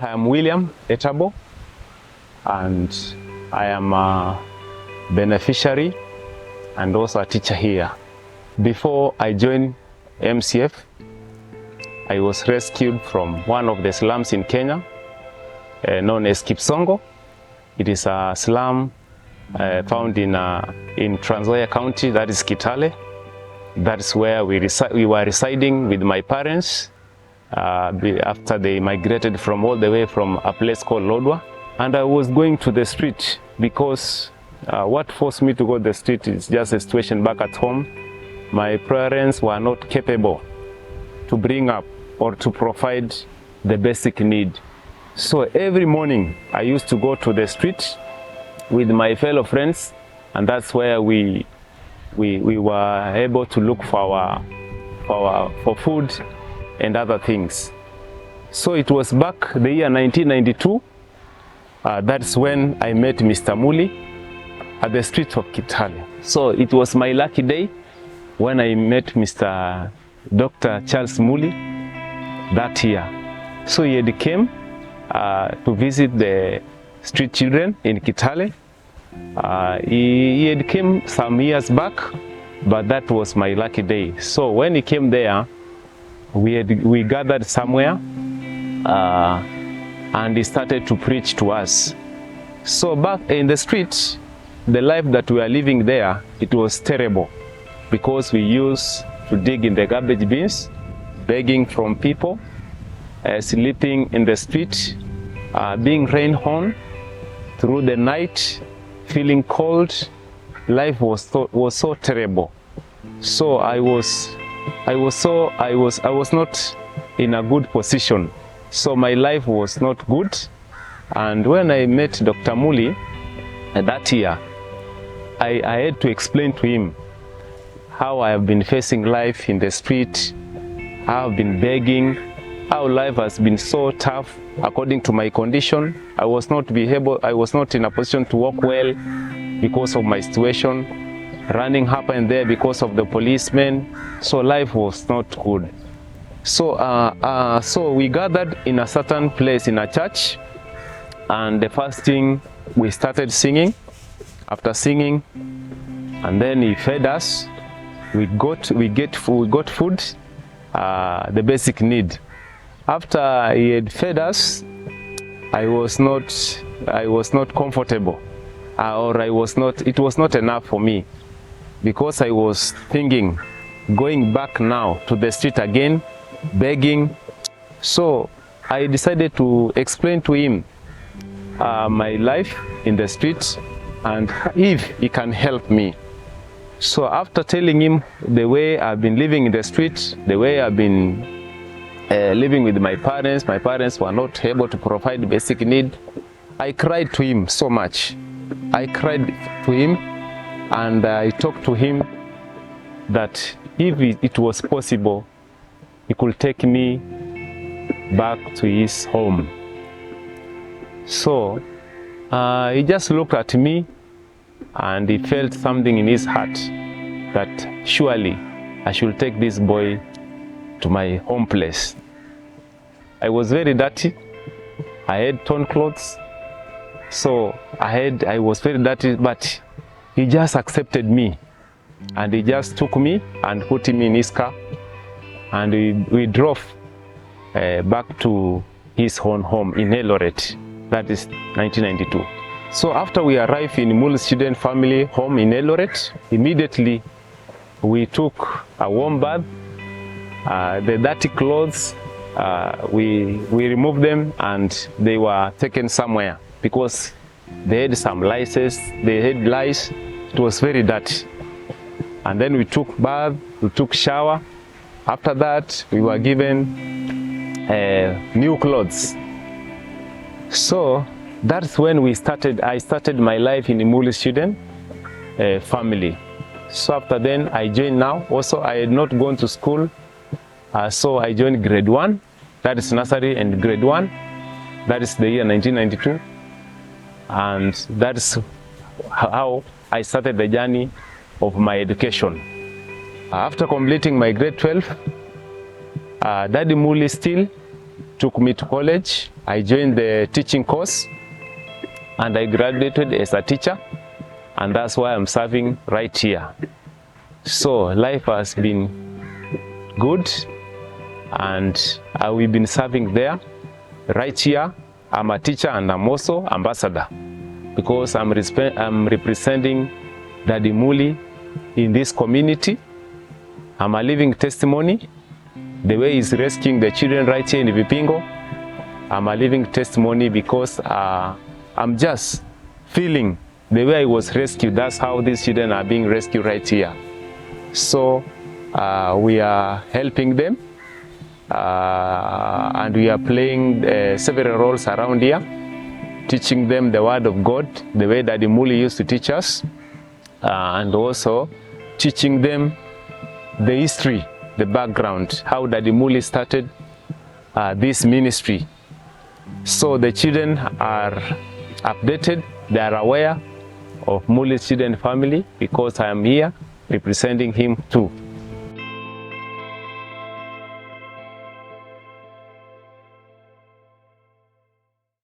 I am William Etabu, and I am a beneficiary and also a teacher here. Before I joined MCF, I was rescued from one of the slums in Kenya, known as Kipsongo. It is a slum found in Trans Nzoia County, that is Kitale. That's where we were residing with my parents after they migrated from all the way from a place called Lodwa. And I was going to the street because what forced me to go to the street is just a situation back at home. My parents were not capable to bring up or to provide the basic need. So every morning I used to go to the street with my fellow friends, and that's where we were able to look for food and other things. So it was back the year 1992. That's when I met Mr. Mulli at the streets of Kitale. So it was my lucky day when I met Mr. Dr. Charles Mulli that year. So he had came to visit the street children in Kitale. He had came some years back, but that was my lucky day. So when he came there, we gathered somewhere and he started to preach to us. So back in the street, the life that we were living there, it was terrible because we used to dig in the garbage bins, begging from people, sleeping in the street, being rained on through the night, feeling cold. Life was so terrible. So I was not in a good position. So my life was not good. And when I met Dr. Mulli that year, I had to explain to him how I have been facing life in the street, how I've been begging, how life has been so tough according to my condition. I was not in a position to walk well because of my situation, running up and there because of the policemen. So life was not good. So we gathered in a certain place in a church, and the first thing we started singing. After singing, and then he fed us. We got food, the basic need. After he had fed us, I was not comfortable, it was not enough for me, because I was thinking, going back now to the street again, begging. So I decided to explain to him my life in the street and if he can help me. So after telling him the way I've been living in the street, the way I've been living with my parents were not able to provide basic need, I cried to him so much. I cried to him and I talked to him that if it was possible, he could take me back to his home. So he just looked at me and he felt something in his heart that surely I should take this boy to my home place. I was very dirty. I had torn clothes. So I was very dirty, but he just accepted me and he just took me and put me in his car, and we drove back to his own home in Eldoret. That is 1992. So after we arrived in Mulli's student family home in Eldoret, immediately we took a warm bath. The dirty clothes, we removed them and they were taken somewhere because they had some lice. It was very dirty. And then we took bath, we took shower. After that, we were given new clothes. So that's when I started my life in the Mulli student family. So after then I joined now. Also I had not gone to school, so I joined grade 1, that is nursery, and grade 1, that is the year 1992, and that is how I started the journey of my education. After completing my grade 12, Daddy Mulli still took me to college. I joined the teaching course and I graduated as a teacher, and that's why I'm serving right here. So life has been good, and we've been serving there. Right here, I'm a teacher and I'm also ambassador, because I'm representing Daddy Mulli in this community. I'm a living testimony. The way he's rescuing the children right here in Vipingo, I'm a living testimony, because I'm just feeling the way I was rescued. That's how these children are being rescued right here. So we are helping them, and we are playing several roles around here, teaching them the word of God, the way Daddy Mulli used to teach us, and also teaching them the history, the background, how Daddy Mulli started this ministry. So the children are updated, they are aware of Mulli's children family, because I am here representing him too.